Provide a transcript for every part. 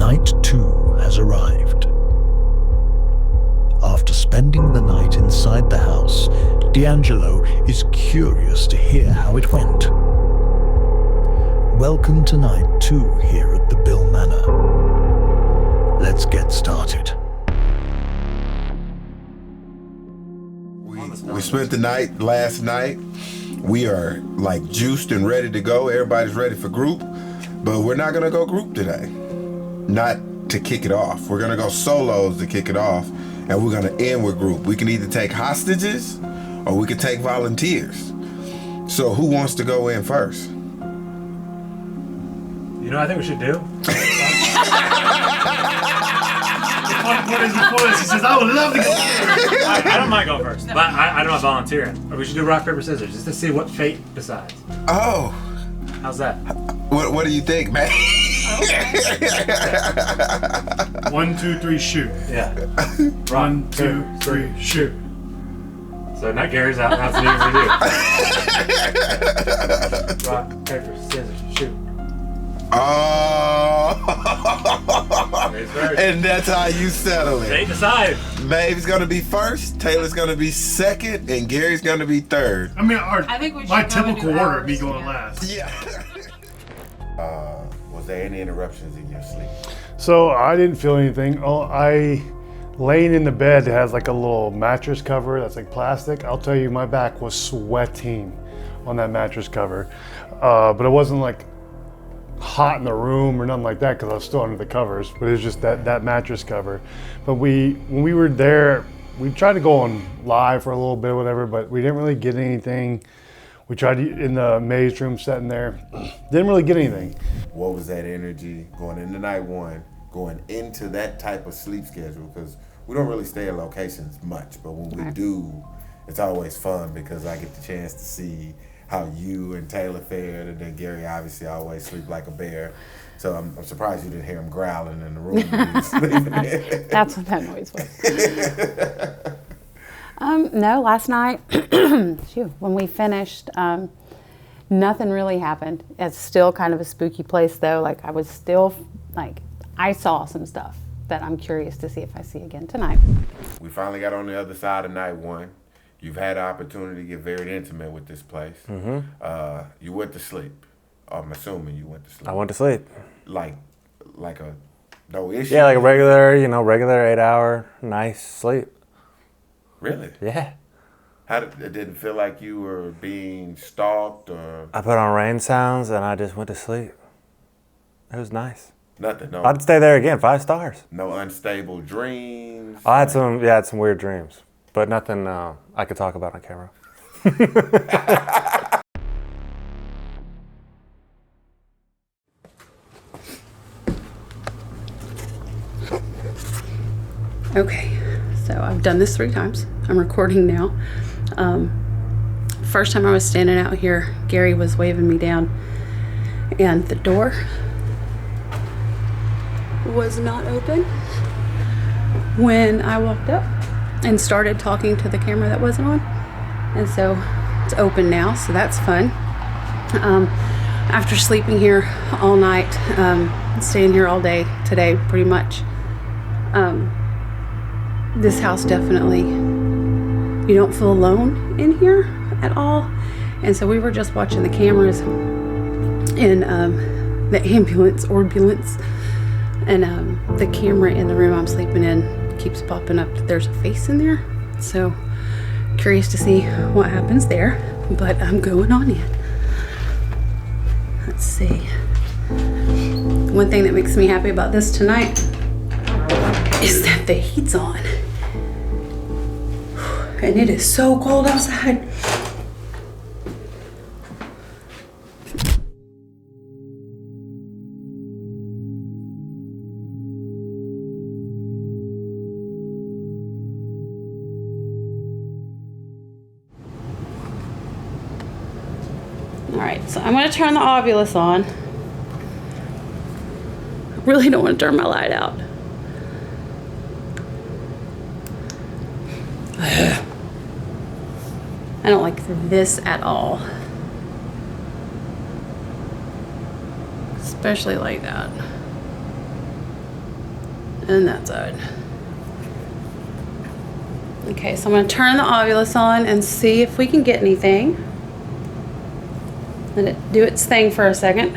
Night 2 has arrived. After spending the night inside the house, D'Angelo is curious to hear how it went. Welcome to Night 2 here at the Bihl Manor. Let's get started. We spent the night last night. We are like juiced and ready to go. Everybody's ready for group, but we're not gonna go group today. Not to kick it off. We're gonna go solos to kick it off, and we're gonna end with group. We can either take hostages or we can take volunteers. So who wants to go in first? You know what I think we should do? What is the point? He says, I would love to go first. I don't mind going first, but I don't want volunteering. Or we should do rock, paper, scissors, just to see what fate decides. Oh. How's that? What do you think, man? 1, 2, 3, shoot. Yeah. 1, 2, 3, shoot. So now Gary's out. That's what we do. Rock, paper, scissors, shoot. Oh. And that's how you settle it. They decide. Maeve's gonna be first, Taylor's gonna be second, and Gary's gonna be third. I mean, my typical order of me going last. Yeah. Was there any interruptions in your sleep? So I didn't feel anything. Laying in the bed has like a little mattress cover that's like plastic. I'll tell you, my back was sweating on that mattress cover, but it wasn't like hot in the room or nothing like that because I was still under the covers, but it was just that mattress cover. But when we were there, we tried to go on live for a little bit or whatever, but we didn't really get anything. We tried to, in the maze room sitting there, didn't really get anything. What was that energy going into night 1, going into that type of sleep schedule? Because we don't really stay at locations much, but when we do, it's always fun because I get the chance to see how you and Taylor fared, and then Gary obviously always sleep like a bear. So I'm surprised you didn't hear him growling in the room when he was sleeping. That's what that noise was. No, last night, when we finished, nothing really happened. It's still kind of a spooky place though. Like I saw some stuff that I'm curious to see if I see again tonight. We finally got on the other side of night 1. You've had the opportunity to get very intimate with this place. Mm-hmm. You went to sleep. I'm assuming you went to sleep. I went to sleep. Like a no issue? Yeah, like a regular 8-hour nice sleep. Really? Yeah. It didn't feel like you were being stalked or? I put on rain sounds and I just went to sleep. It was nice. Nothing, no. I'd stay there again, 5 stars. No unstable dreams? I had some weird dreams, but nothing I could talk about on camera. Okay, so I've done this 3 times. I'm recording now. First time I was standing out here, Gary was waving me down, and the door was not open when I walked up and started talking to the camera that wasn't on. And so it's open now, so that's fun. After sleeping here all night, staying here all day today pretty much, this house definitely, you don't feel alone in here at all. And so we were just watching the cameras in the ambulance, and the camera in the room I'm sleeping in keeps popping up that there's a face in there. So curious to see what happens there, but I'm going on in. Let's see. One thing that makes me happy about this tonight is that the heat's on. And it is so cold outside. All right, so I'm gonna turn the Ovilus on. I really don't want to turn my light out. I don't like this at all. Especially like that. And that side. Okay, so I'm going to turn the Ovilus on and see if we can get anything. Let it do its thing for a second.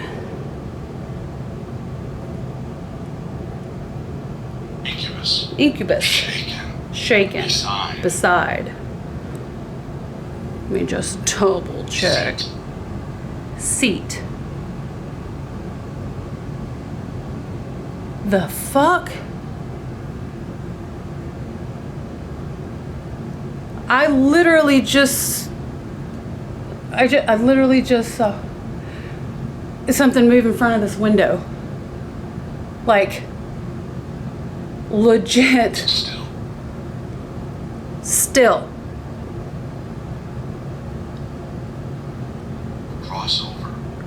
Incubus. Shaken. Beside. Let me just double check. Seat. The fuck? I literally just saw something move in front of this window. Like, legit. Still.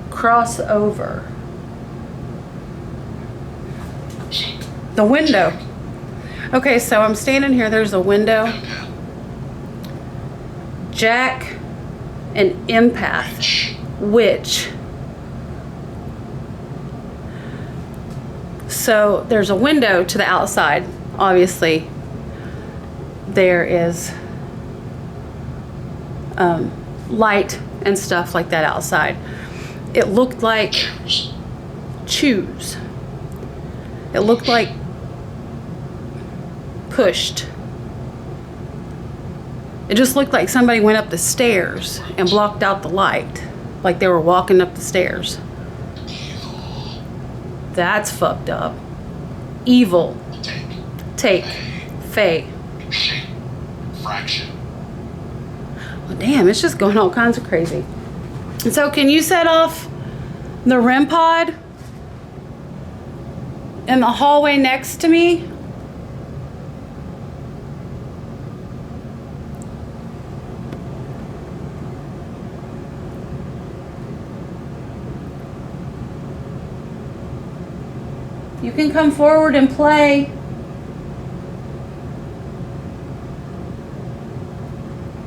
Crossover. The window. Okay, so I'm standing here. There's a window. Jack and empath. Which. So there's a window to the outside. Obviously, there is light and stuff like that outside. It looked like choose. It looked like pushed. It just looked like somebody went up the stairs and blocked out the light, like they were walking up the stairs. That's fucked up. Evil. Take. Fey. Fraction. Well, damn, it's just going all kinds of crazy. And so can you set off the REM pod in the hallway next to me? You can come forward and play.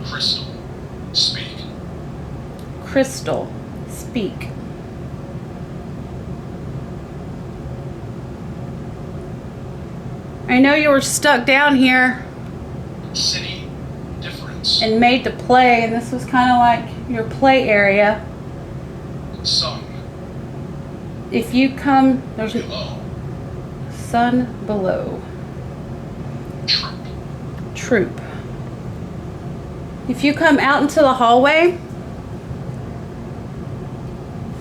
Crystal. Speak. Crystal, speak. I know you were stuck down here City. Difference. and made to play, and this was kind of like your play area. Sun. If you come, there's a Below. sun below. Troop. Troop. If you come out into the hallway,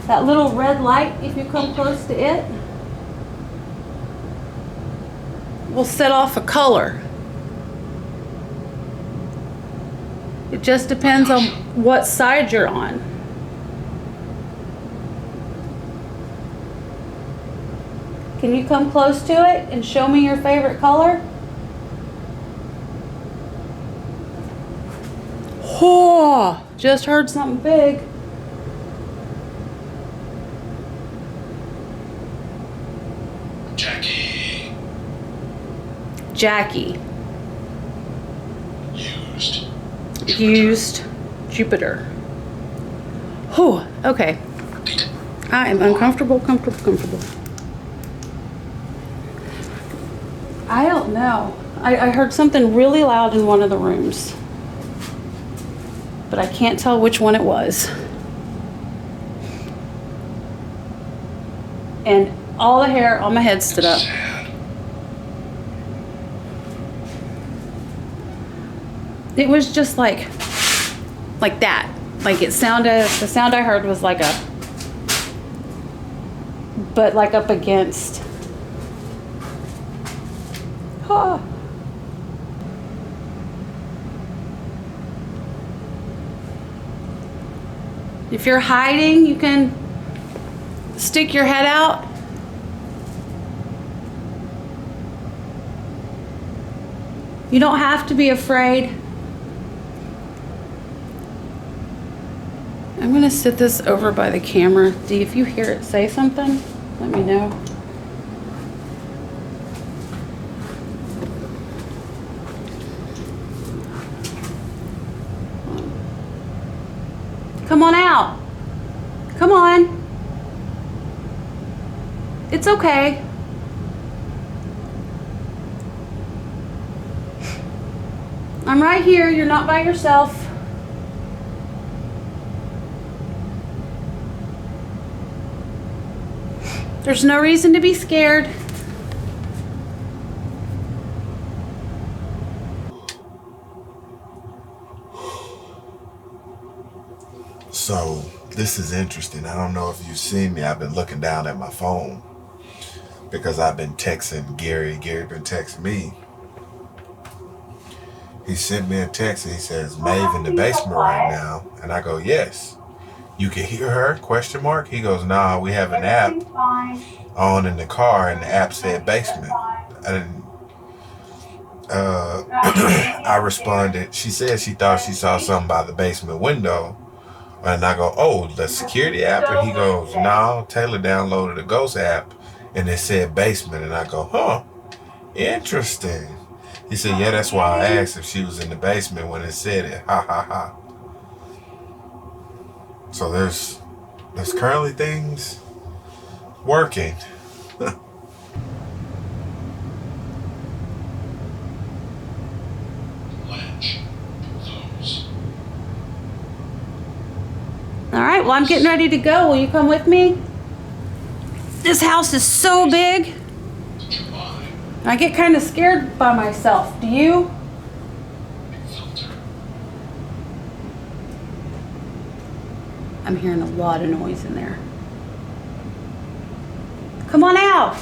that little red light, if you come close to it, will set off a color. It just depends on what side you're on. Can you come close to it and show me your favorite color? Oh, just heard something big. Jackie. Jackie. Used. Used. Jupiter. Oh, okay. I am uncomfortable, comfortable. I don't know. I heard something really loud in one of the rooms, but I can't tell which one it was. And all the hair on my head stood up. Sad. It was just like that. Like it sounded, the sound I heard was like a, but like up against. Ah. If you're hiding, you can stick your head out. You don't have to be afraid. I'm gonna sit this over by the camera. Dee, if you hear it say something, let me know. Come on out. Come on. It's okay. I'm right here. You're not by yourself. There's no reason to be scared. So, this is interesting. I don't know if you've seen me. I've been looking down at my phone because I've been texting Gary. Gary been texting me. He sent me a text and he says, Maeve in the basement right now. And I go, yes. You can hear her? Question mark. He goes, nah, we have an app on in the car and the app said basement. And I responded, she said she thought she saw something by the basement window. And I go, oh, the security app? And he goes, no, Taylor downloaded the Ghost app and it said basement. And I go, huh, interesting. He said, yeah, that's why I asked if she was in the basement when it said it. Ha, ha, ha. So there's currently things working. Ledge. Those. All right, well, I'm getting ready to go. Will you come with me? This house is so big. July. I get kind of scared by myself. Do you? Filter. I'm hearing a lot of noise in there. Come on out.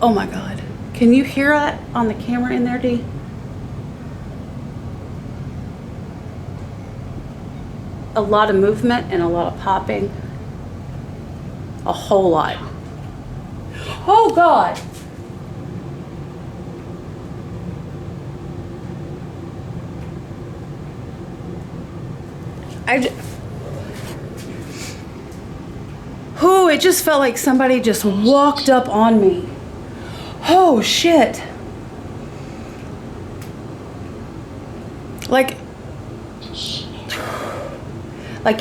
Oh my God. Can you hear that on the camera in there, Dee? A lot of movement and a lot of popping. A whole lot. Oh God. It just felt like somebody just walked up on me. Oh shit. Like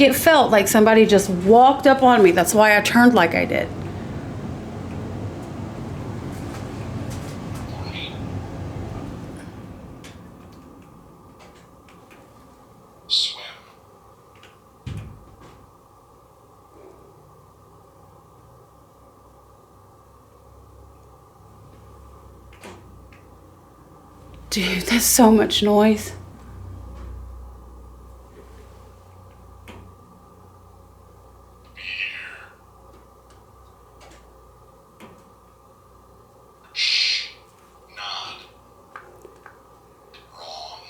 it felt like somebody just walked up on me. That's why I turned like I did. Swim. Dude, that's so much noise. Shh. Nod. Wrong.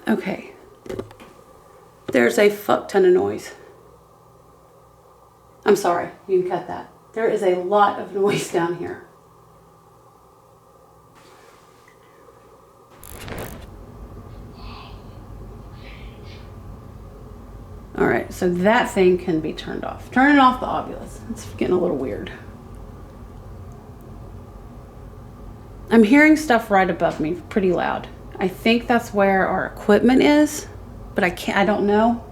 Okay. There's a fuck ton of noise. I'm sorry, you can cut that. There is a lot of noise down here. All right, so that thing can be turned off. Turning off the obulus. It's getting a little weird. I'm hearing stuff right above me, pretty loud. I think that's where our equipment is, but I don't know.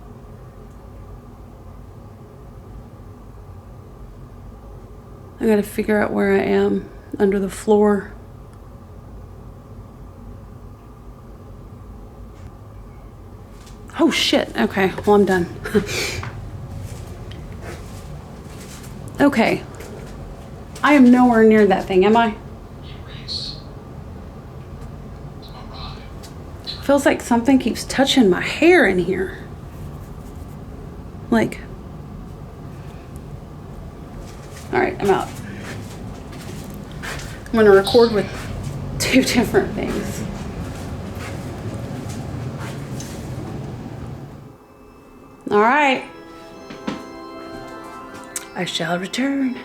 I gotta figure out where I am under the floor. Oh shit, okay, well I'm done. Okay, I am nowhere near that thing, am I? Erase. Arrive. Feels like something keeps touching my hair in here. Like, all right, I'm out. I'm gonna record with 2 different things. All right. I shall return.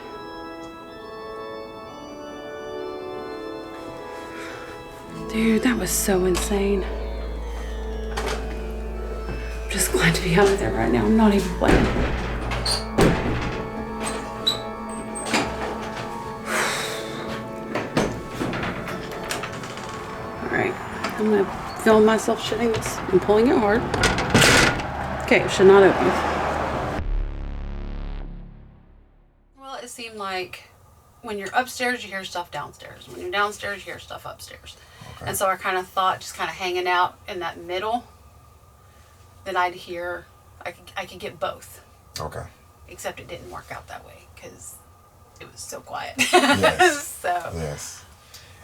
Dude, that was so insane. I'm just glad to be out of there right now. I'm not even playing. Alright, I'm gonna film myself shitting this and pulling it hard. Okay, should not open. Well, it seemed like when you're upstairs, you hear stuff downstairs. When you're downstairs, you hear stuff upstairs. Okay. And so I kind of thought, just kind of hanging out in that middle, that I'd hear, I could get both. Okay. Except it didn't work out that way because it was so quiet. Yes. So. Yes.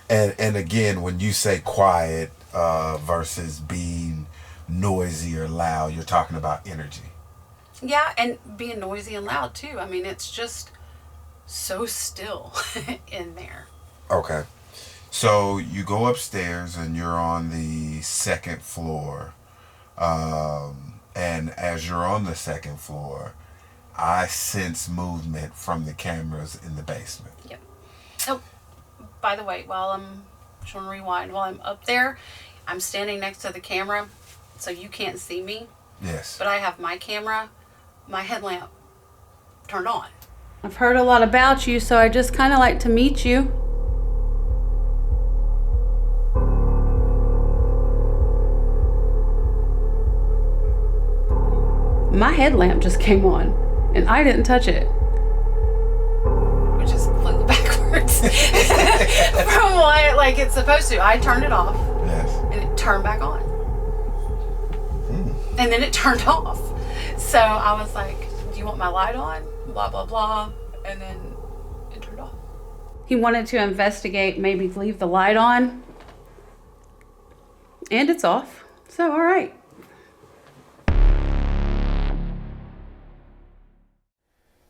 And again, when you say quiet versus being noisy or loud, you're talking about energy. Yeah, and being noisy and loud too. I mean, it's just so still in there. Okay. So you go upstairs and you're on the second floor. And as you're on the second floor, I sense movement from the cameras in the basement. Yep. Oh, by the way, while I'm trying to rewind, while I'm up there, I'm standing next to the camera, so you can't see me. Yes. But I have my camera, my headlamp turned on. I've heard a lot about you, so I just kind of like to meet you. My headlamp just came on, and I didn't touch it. Which is completely backwards from what like it's supposed to. I turned it off. Yes. And it turned back on. And then it turned off. So I was like, do you want my light on? Blah, blah, blah. And then it turned off. He wanted to investigate, maybe leave the light on. And it's off. So, all right.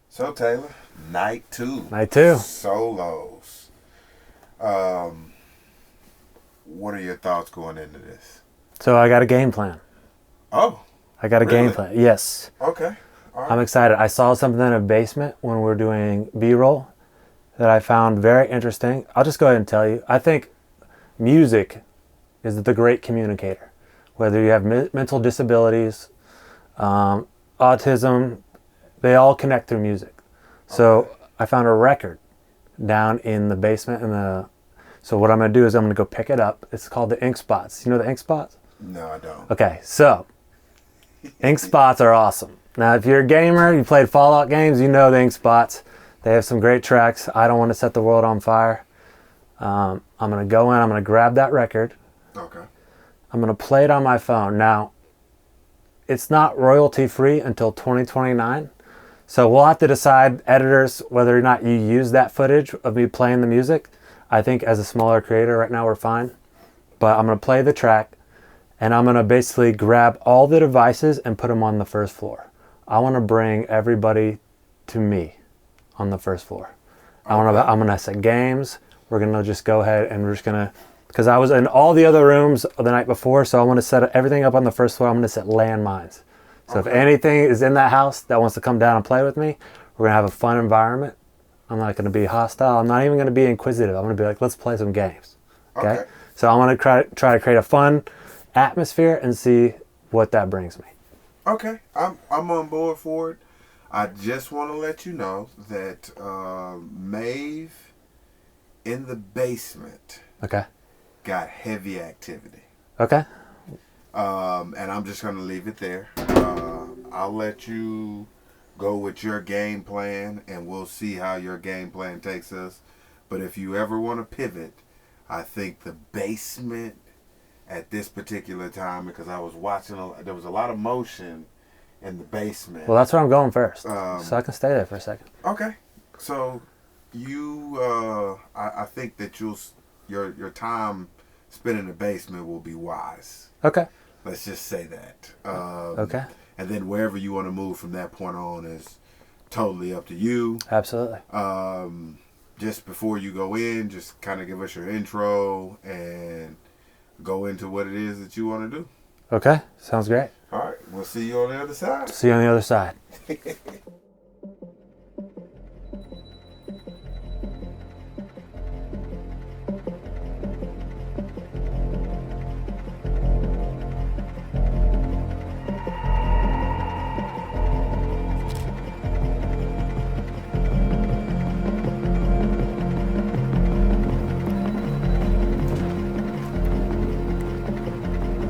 So Taylor, night two. Night two. Solos. What are your thoughts going into this? So I got a game plan. Oh. I got a Really? game plan. Yes. Okay. All right. I'm excited. I saw something in a basement when we were doing B-roll that I found very interesting. I'll just go ahead and tell you. I think music is the great communicator. Whether you have mental disabilities, autism, they all connect through music. So I found a record down in the basement. So what I'm going to do is I'm going to go pick it up. It's called the Ink Spots. You know the Ink Spots? No, I don't. Okay, so Ink Spots are awesome. Now, if you're a gamer, you played Fallout games, you know the Ink Spots. They have some great tracks. I Don't Want to Set the World on Fire. I'm going to go in, I'm going to grab that record. Okay. I'm going to play it on my phone. Now, it's not royalty free until 2029. So we'll have to decide, editors, whether or not you use that footage of me playing the music. I think as a smaller creator right now, we're fine. But I'm going to play the track, and I'm going to basically grab all the devices and put them on the first floor. I want to bring everybody to me on the first floor. I'm going to set games. We're going to just go ahead and we're just going to, because I was in all the other rooms the night before, so I want to set everything up on the first floor. I'm going to set landmines. So if anything is in that house that wants to come down and play with me, we're going to have a fun environment. I'm not going to be hostile. I'm not even going to be inquisitive. I'm going to be like, let's play some games. Okay? So I want to try to create a fun atmosphere and see what that brings me. Okay. I'm on board for it. I just want to let you know that Maeve in the basement got heavy activity. Okay. And I'm just going to leave it there. I'll let you go with your game plan, and we'll see how your game plan takes us. But if you ever want to pivot, I think the basement at this particular time, because I was watching, there was a lot of motion in the basement. Well, that's where I'm going first, so I can stay there for a second. Okay. So you, I think that your time spent in the basement will be wise. Okay. Let's just say that. Okay. And then wherever you want to move from that point on is totally up to you. Absolutely. Just before you go in, just kind of give us your intro and go into what it is that you want to do. Okay. Sounds great. All right. We'll see you on the other side. See you on the other side.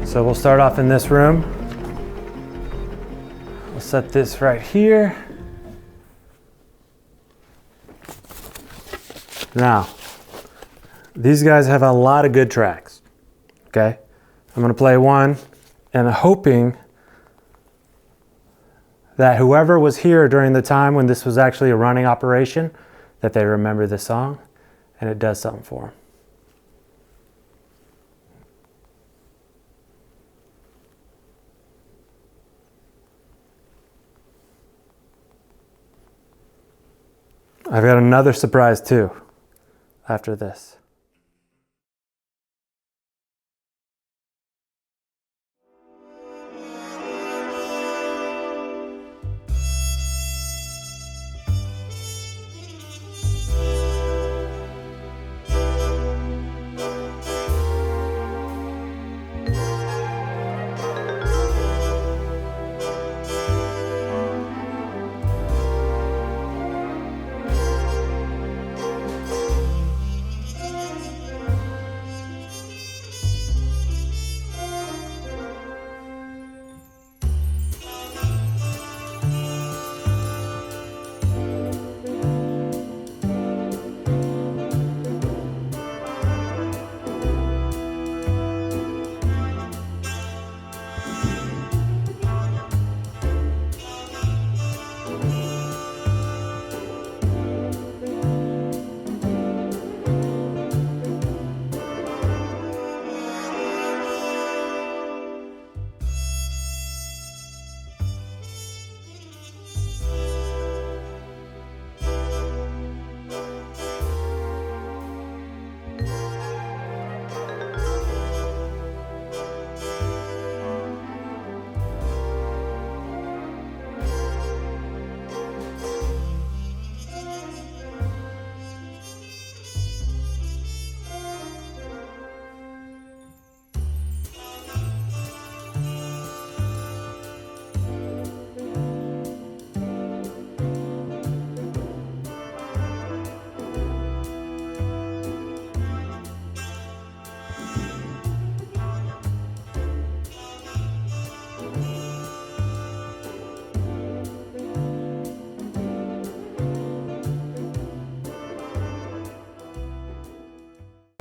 So we'll start off in this room. set this right here. Now, these guys have a lot of good tracks, okay? I'm gonna play one and hoping that whoever was here during the time when this was actually a running operation, that they remember this song and it does something for them. I've got another surprise too after this.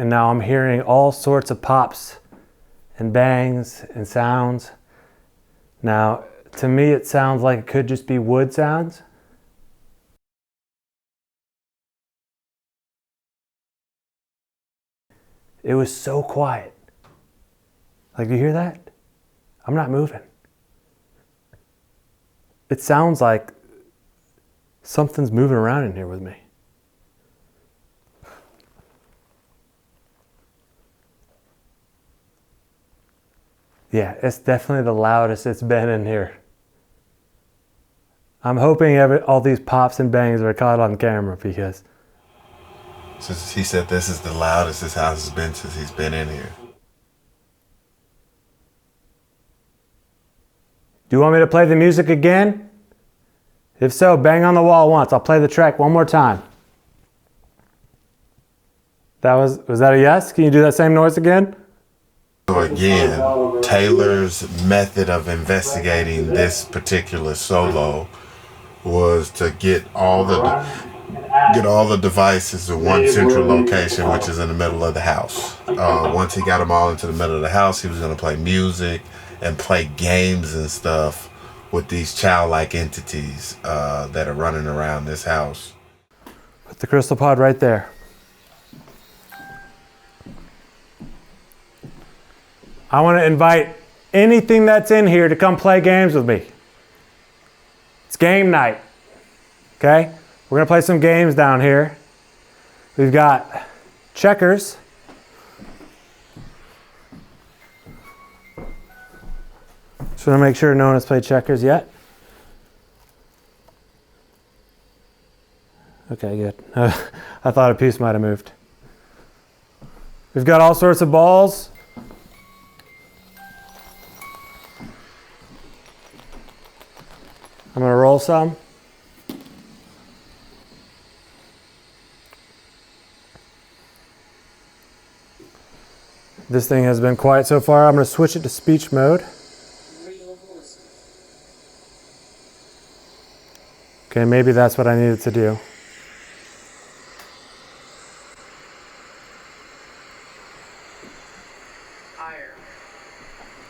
And now I'm hearing all sorts of pops and bangs and sounds. Now, to me, it sounds like it could just be wood sounds. It was so quiet. Like, you hear that? I'm not moving. It sounds like something's moving around in here with me. Yeah, it's definitely the loudest it's been in here. I'm hoping all these pops and bangs are caught on camera because... Since he said this is the loudest this house has been since he's been in here. Do you want me to play the music again? If so, bang on the wall once. I'll play the track one more time. Was that a yes? Can you do that same noise again? So again, Taylor's method of investigating this particular solo was to get all the devices in one central location, which is in the middle of the house. Once he got them all into the middle of the house, he was going to play music and play games and stuff with these childlike entities that are running around this house. Put the crystal pod right there. I want to invite anything that's in here to come play games with me. It's game night, okay? We're going to play some games down here. We've got checkers. Just want to make sure no one has played checkers yet. Okay, good. I thought a piece might have moved. We've got all sorts of balls. I'm going to roll some. This thing has been quiet so far. I'm going to switch it to speech mode. Okay, maybe that's what I needed to do.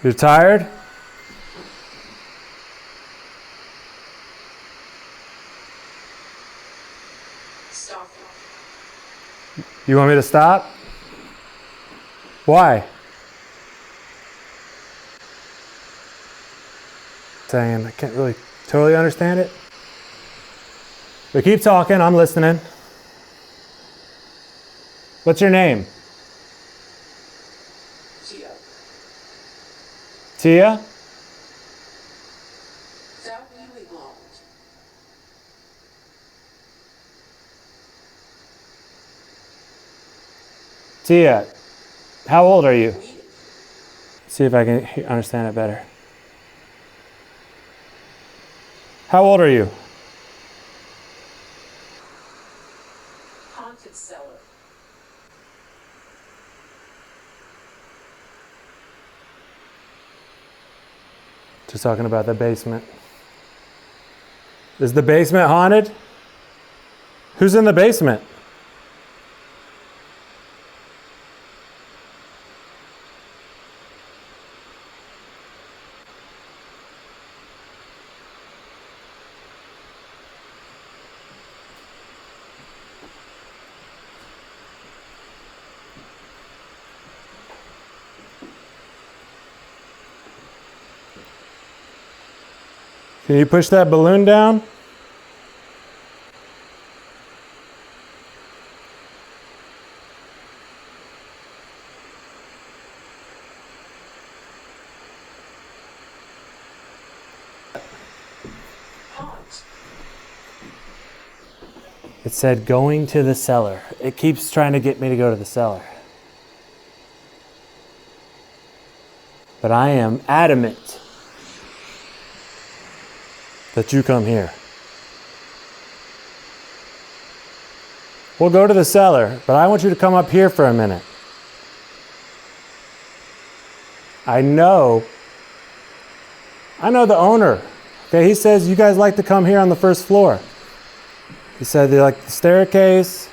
You're tired? Stop. You want me to stop? Why? Saying I can't really totally understand it. But keep talking, I'm listening. What's your name? Tia. Tia? That really long. Tia, how old are you? See if I can understand it better. How old are you? Haunted cellar. Just talking about the basement. Is the basement haunted? Who's in the basement? Can you push that balloon down? Haunt. It said going to the cellar. It keeps trying to get me to go to the cellar. But I am adamant that you come here. We'll go to the cellar, but I want you to come up here for a minute. I know the owner. Okay, he says you guys like to come here on the first floor. He said they like the staircase,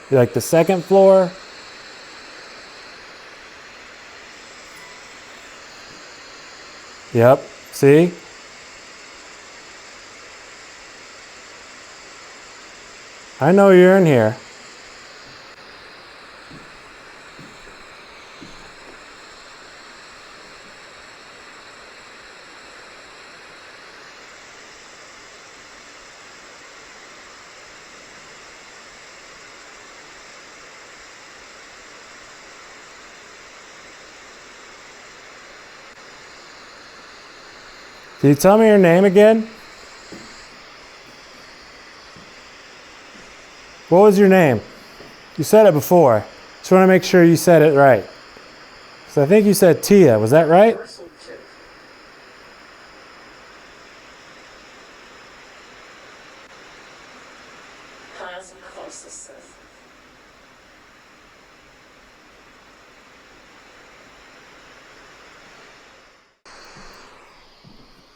they like the second floor. Yep, see? I know you're in here. Can you tell me your name again? What was your name? You said it before. Just want to make sure you said it right. So I think you said Tia. Was that right? Parcel 2. Plasma closest.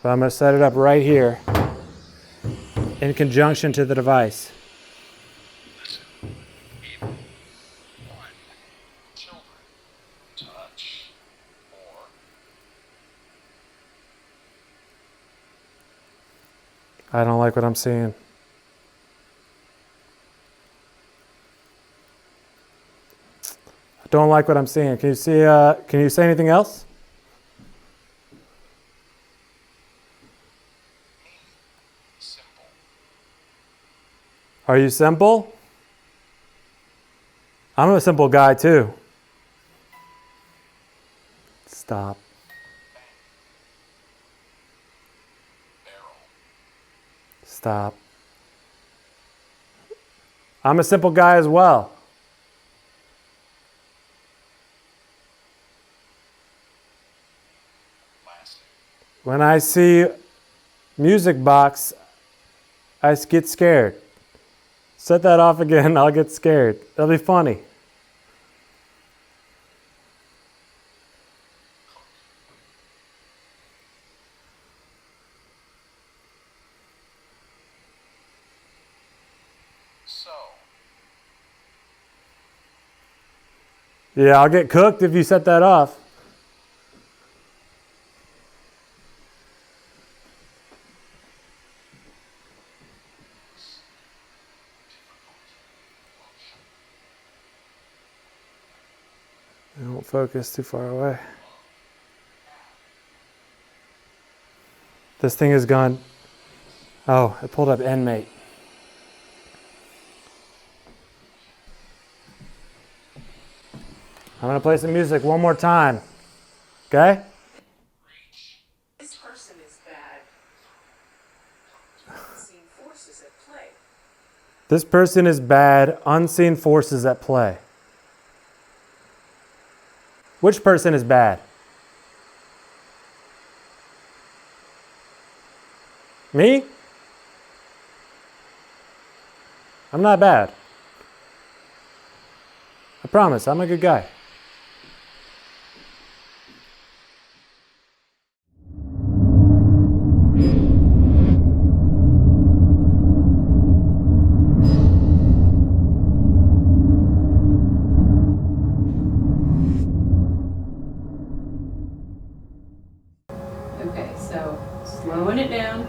So I'm going to set it up right here in conjunction to the device. Evil. 1. Children. Touch. 4. I don't like what I'm seeing. I don't like what I'm seeing. Can you see? Can you say anything else? Simple. Are you simple? I'm a simple guy too. Stop. Barrel. Stop. I'm a simple guy as well. Plastic. When I see music box, I get scared. Set that off again, I'll get scared. That'll be funny. Yeah, I'll get cooked if you set that off. I don't focus too far away. This thing is gone. Oh, it pulled up inmate. I'm gonna play some music one more time. Okay? This person is bad. Unseen forces at play. This person is bad. Unseen forces at play. Which person is bad? Me? I'm not bad. I promise, I'm a good guy. Okay, so slowing it down.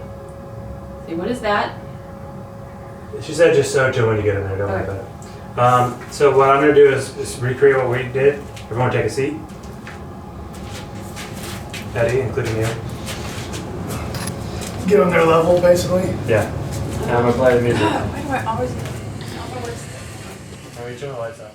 See, what is that? She said just so to when you get in there, don't worry Okay. about it. So what I'm gonna do is recreate what we did. Everyone take a seat. Eddie, including you. Get on their level, basically. Yeah. And I'm gonna play the music. Why do I always get Are we turn the lights off?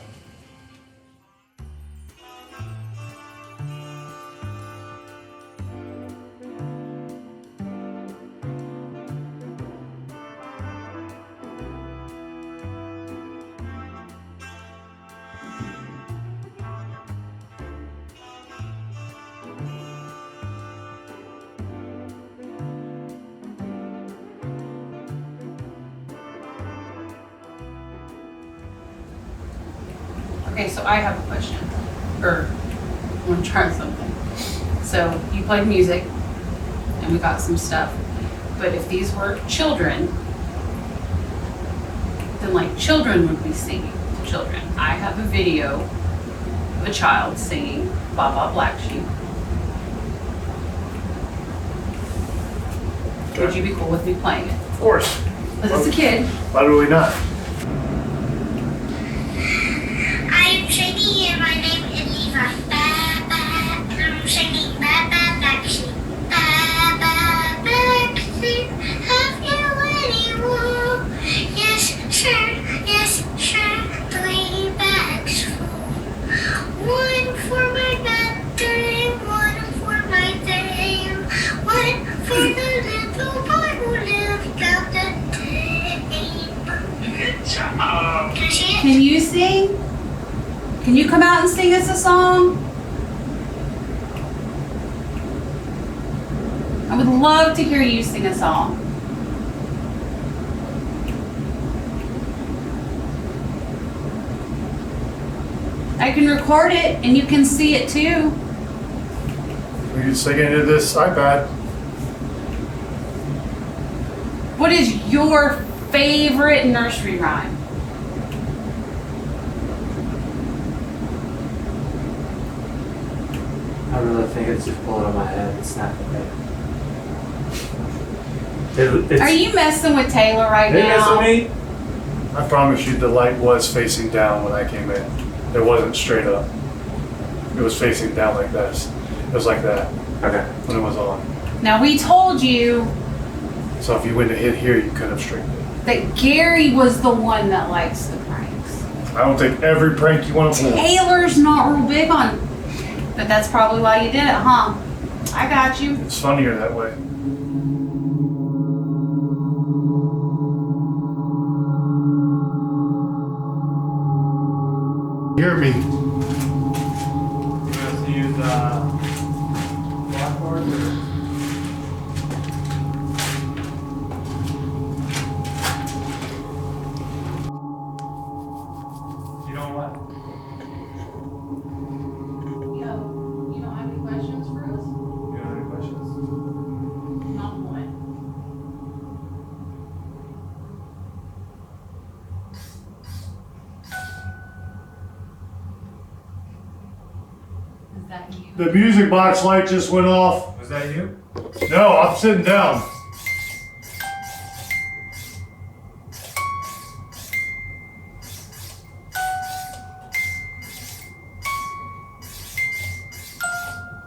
Okay, so I have a question. Or I want to try something. So you played music and we got some stuff. But if these were children, then like children would be singing to children. I have a video of a child singing Baba Black Sheep. Would you be cool with me playing it? Of course. Because it's a kid. Why would we not? I am Shaggy and my name is Levi. I'm singing Baba Black Sheep. Baba Black Sheep, have you any wool? Yes, sir, 3 bags full. 1 for my mother and 1 for my dame. 1 for the little boy who lived out the day. Good job. Can I see it? Can you sing? Can you come out and sing us a song? I would love to hear you sing a song. I can record it and you can see it too. We can sing into this iPad. What is your favorite nursery rhyme? I really think it's just pulling on my head and snapping it. Are you messing with Taylor right now? me? I promise you the light was facing down when I came in. It wasn't straight up. It was facing down like this. It was like that Okay. when it was on. Now we told you So if you went to hit here, you could have straightened it. that Gary was the one that likes the pranks. I don't take every prank you want to pull. Taylor's not real big on, but that's probably why you did it, huh? I got you. It's funnier that way. Hear me. You want us to use blackboard or? You don't what? Yo, you don't have any questions for us? You don't have any questions? Not one. The music box light just went off. Was that you? No, I'm sitting down.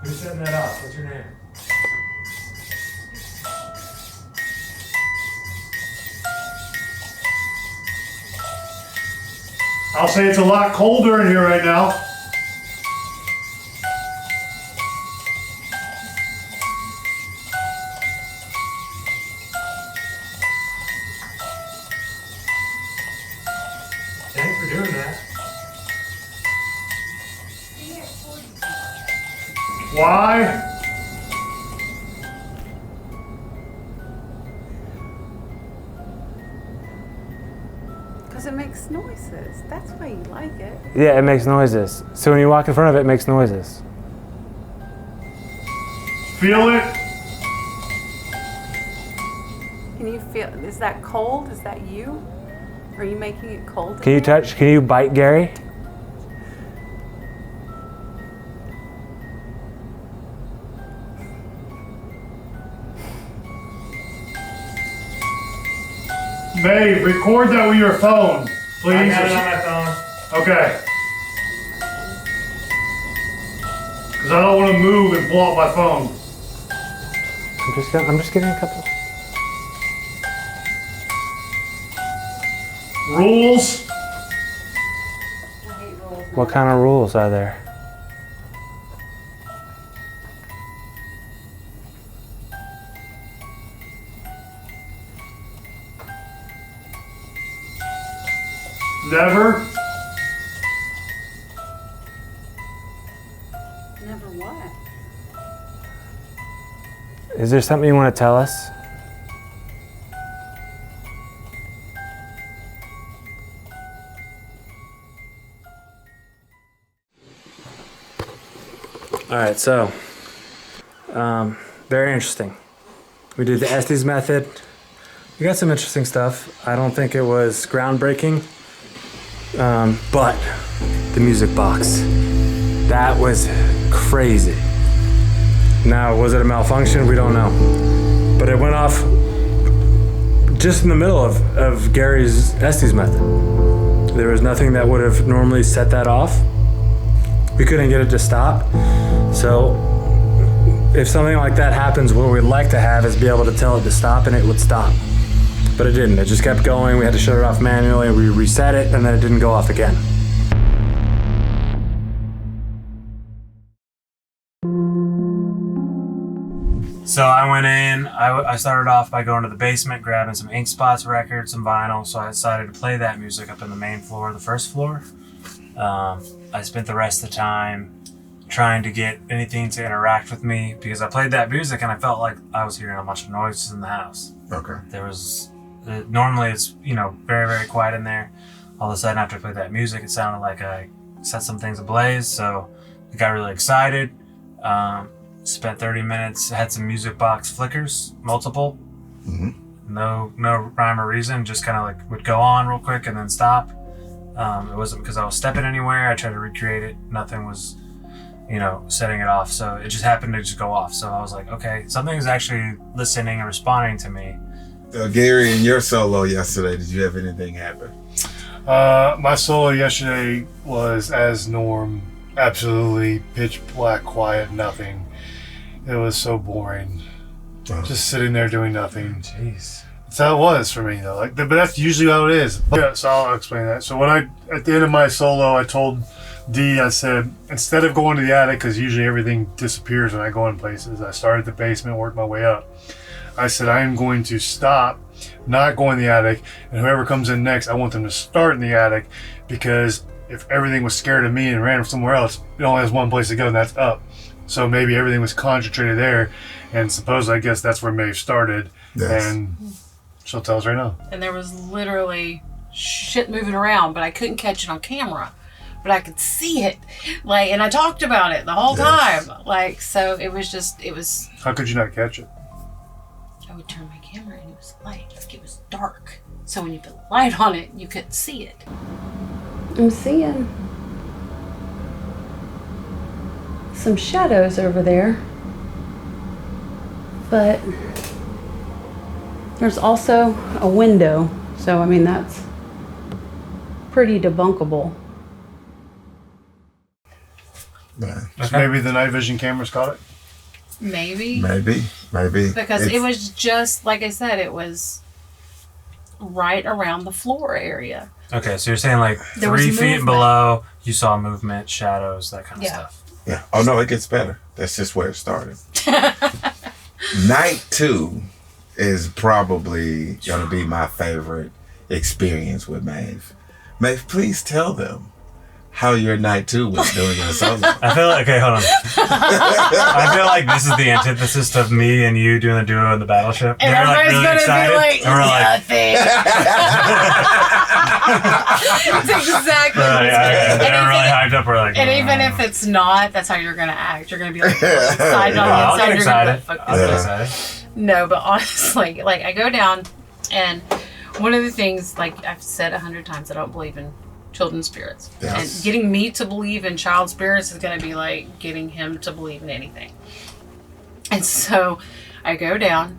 Who's setting that off? What's your name? I'll say it's a lot colder in here right now. Thanks for doing that. Why? Because it makes noises. That's why you like it. Yeah, it makes noises. So when you walk in front of it, it makes noises. Feel it? Can you feel, is that cold? Is that you? Are you making it cold? Can you touch? Can you bite Gary? Maeve, record that with your phone, please. I got it on my phone. Okay. Because I don't want to move and blow up my phone. I'm just getting a couple. Rules? What kind of rules are there? Never? Never what? Is there something you want to tell us? All right, so very interesting. We did the Estes method. We got some interesting stuff. I don't think it was groundbreaking, but the music box, that was crazy. Now, was it a malfunction? We don't know. But it went off just in the middle of Gary's Estes method. There was nothing that would have normally set that off. We couldn't get it to stop. So if something like that happens, what we'd like to have is be able to tell it to stop and it would stop. But it didn't. It just kept going. We had to shut it off manually. We reset it and then it didn't go off again. So I went in, I started off by going to the basement, grabbing some Ink Spots records, some vinyl. So I decided to play that music up in the main floor, the first floor. I spent the rest of the time trying to get anything to interact with me because I played that music and I felt like I was hearing a bunch of noises in the house. Okay. There was, normally it's, very, very quiet in there. All of a sudden after I played that music, it sounded like I set some things ablaze. So I got really excited. Spent 30 minutes, had some music box flickers, multiple. Mm-hmm. No rhyme or reason, just kind of like would go on real quick and then stop. It wasn't because I was stepping anywhere. I tried to recreate it. Nothing was, setting it off. So it just happened to just go off. So I was like, okay, something's actually listening and responding to me. Gary, in your solo yesterday, did you have anything happen? My solo yesterday was as norm. Absolutely pitch black, quiet, nothing. It was so boring. Just sitting there doing nothing. Jeez. That's how it was for me, though. But that's usually how it is. Yeah, so I'll explain that. So at the end of my solo, I told Dee, I said, instead of going to the attic, because usually everything disappears when I go in places, I started at the basement, worked my way up. I said, I am going to stop, not go in the attic, and whoever comes in next, I want them to start in the attic, because if everything was scared of me and ran somewhere else, it only has one place to go, and that's up. So maybe everything was concentrated there, and suppose I guess that's where Maeve started, Yes. and she'll tell us right now. And there was literally shit moving around, but I couldn't catch it on camera. But I could see it, and I talked about it the whole time. So it was. How could you not catch it? I would turn my camera and it was light, it was dark. So when you put light on it, you couldn't see it. I'm seeing some shadows over there, but there's also a window, so I mean that's pretty debunkable. So maybe the night vision cameras caught it? Maybe. Maybe. Because it was just, like I said, it was right around the floor area. Okay, so you're saying like There was 3 feet movement. below, you saw movement, shadows, that kind of Yeah. stuff. Yeah. Oh no, it gets better. That's just where it started. Night 2 is probably gonna be my favorite experience with Maeve. Maeve, please tell them how your night 2 was doing in solo. I feel like, okay, hold on. I feel like this is the antithesis of me and you doing the duo in the battleship. And They're like everybody's really gonna excited. be like, and we're like, That's exactly we're what like, it's gonna be. they're really hyped up. We're like, And even if it's not, that's how you're gonna act. You're gonna be like excited on the I'll inside. get You're gonna excited. be like, fuck I'll this get guy. excited. No, but honestly, like I go down, and one of the things, like I've said 100 times, I don't believe in children's spirits. Yes. And getting me to believe in child spirits is going to be like getting him to believe in anything. And so I go down.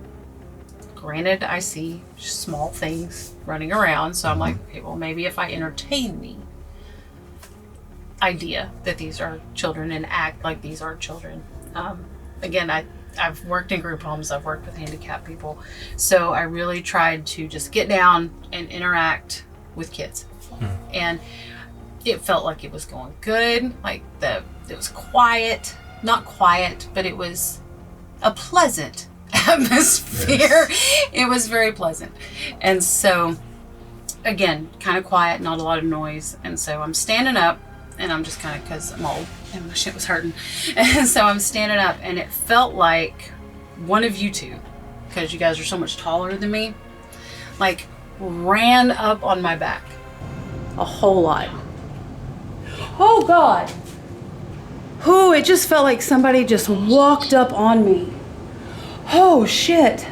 Granted, I see small things running around, so I'm like, okay, well, maybe if I entertain the idea that these are children and act like these are children. Again, I've worked in group homes, I've worked with handicapped people, so I really tried to just get down and interact with kids. And it felt like it was going good. Like it was quiet, not quiet, but it was a pleasant atmosphere. It was very pleasant. And so again, kind of quiet, not a lot of noise. And so I'm standing up, and I'm just kind of, because I'm old and my shit was hurting. And so I'm standing up, and it felt like one of you two, because you guys are so much taller than me, like ran up on my back. A whole lot. Oh God. Oh, it just felt like somebody just walked up on me. Oh shit.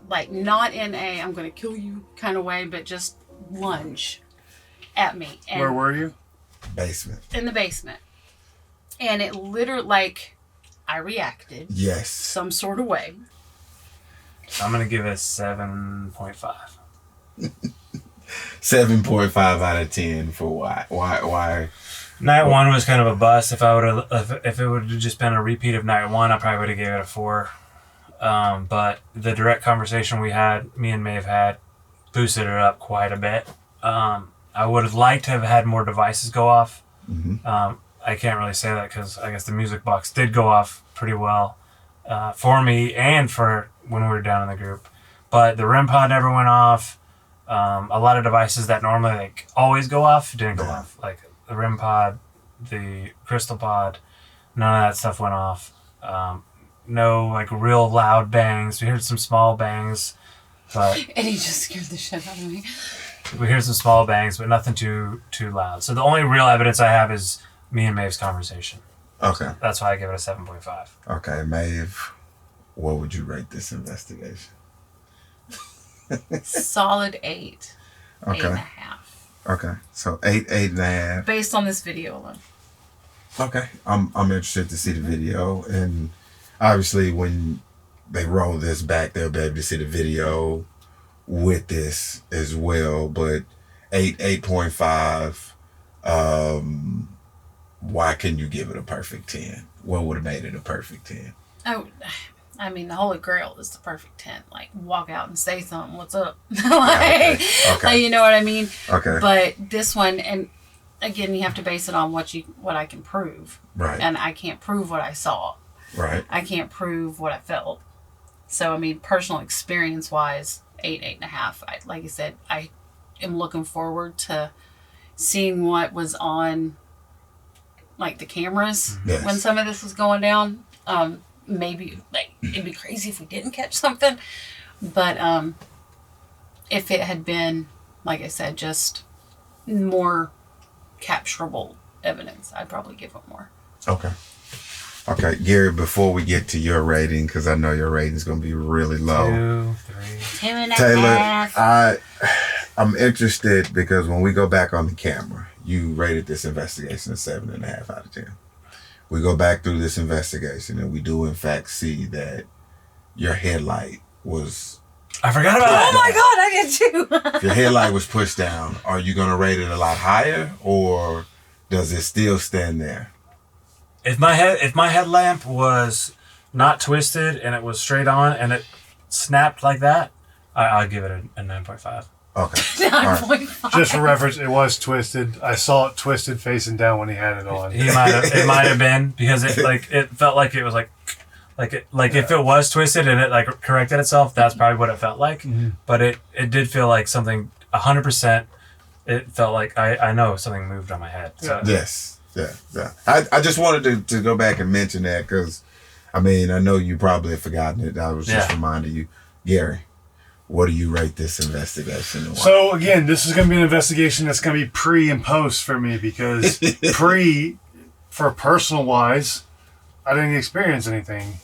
Like not in a I'm gonna kill you kind of way, but just lunge at me. And Where were you? Basement. in the basement. And it literally, like, I reacted Yes. some sort of way. I'm going to give it a 7.5. 7.5 out of 10 for why? Night 1 was kind of a bust. If it would have just been a repeat of night 1, I probably would have gave it a 4. But the direct conversation me and Maeve had, boosted it up quite a bit. I would have liked to have had more devices go off. I can't really say that because I guess the music box did go off pretty well for me and for when we were down in the group. But the REM pod never went off. A lot of devices that normally like always go off didn't go off. Like the REM pod, the crystal pod, none of that stuff went off. No like real loud bangs. We heard some small bangs, but And he just scared the shit out of me. we hear some small bangs, but nothing too loud. So the only real evidence I have is me and Maeve's conversation. Okay. That's why I give it a 7.5. Okay, Maeve, what would you rate this investigation? Solid 8. Okay. 8.5. Okay. So 8.5. Based on this video alone. Okay. I'm interested to see the video, and obviously when they roll this back, they'll be able to see the video with this as well. But 8.5. Why couldn't you give it a perfect 10? What would have made it a perfect 10? Oh, I mean, the Holy Grail is the perfect 10. Like, walk out and say something. What's up? Okay. Like, you know what I mean? Okay. But this one, and again, you have to base it on what I can prove. Right. And I can't prove what I saw. Right. I can't prove what I felt. So, I mean, personal experience-wise, 8.5. Like I said, I am looking forward to seeing what was on, like, the cameras Yes. when some of this was going down. Maybe, like, it'd be crazy if we didn't catch something. But if it had been, like I said, just more capturable evidence, I'd probably give it more. Okay. Okay, Gary, before we get to your rating, because I know your rating is going to be really low. 2, 3. 2.5. Taylor, I'm interested because when we go back on the camera, you rated this investigation a 7.5 out of 10. we go back through this investigation and we do in fact see that your headlight was... I forgot about Oh that. my God, I did too. If your headlight was pushed down, are you going to rate it a lot higher, or does it still stand there? If my headlamp was not twisted and it was straight on and it snapped like that, I'll give it a 9.5. Okay. All right. 9.5. Just for reference, it was twisted. I saw it twisted facing down when he had it on. It might have been because it felt like it was like if it was twisted and it like corrected itself, that's probably what it felt like. Mm-hmm. But it did feel like something 100%. It felt like I know something moved on my head. So. Yes. Yeah. I just wanted to go back and mention that because, I mean, I know you probably have forgotten it. I was just reminding you. Gary, what do you rate this investigation? So again, this is going to be an investigation that's going to be pre and post for me because pre, for personal wise, I didn't experience anything.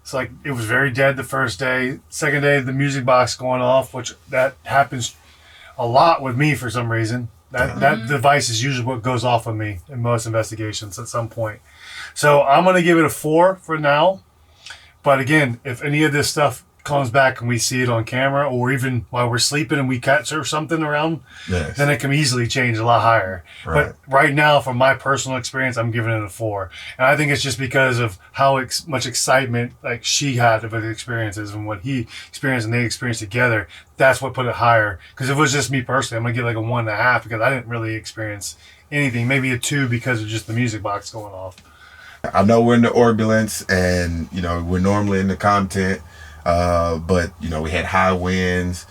It's like it was very dead the first day. Second day, the music box going off, which that happens a lot with me for some reason. That device is usually what goes off of me in most investigations at some point. So I'm going to give it a 4 for now. But again, if any of this stuff comes back and we see it on camera, or even while we're sleeping and we catch or something around, then it can easily change a lot higher. Right. But right now, from my personal experience, I'm giving it a 4. And I think it's just because of how much excitement like she had with the experiences and what he experienced and they experienced together. That's what put it higher. Because if it was just me personally, I'm going to give like a 1.5 because I didn't really experience anything. Maybe a 2 because of just the music box going off. I know we're in the Orbulence and, we're normally in the content. But, we had high winds,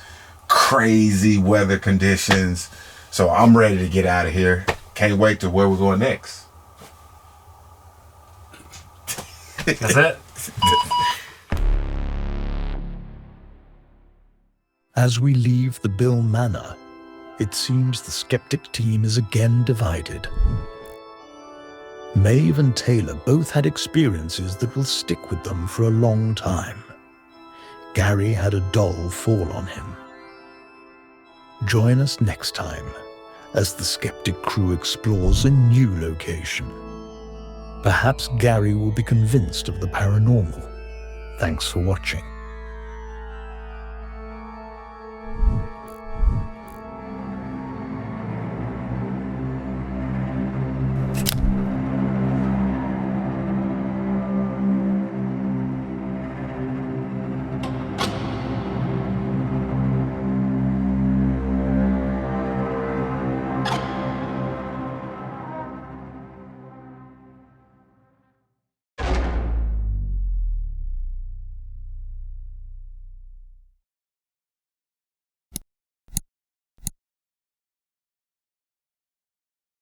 crazy weather conditions. So I'm ready to get out of here. Can't wait to where we're going next. That's it. As we leave the Bihl Manor, it seems the skeptic team is again divided. Maeve and Taylor both had experiences that will stick with them for a long time. Gary had a doll fall on him. Join us next time as the skeptic crew explores a new location. Perhaps Gary will be convinced of the paranormal. Thanks for watching.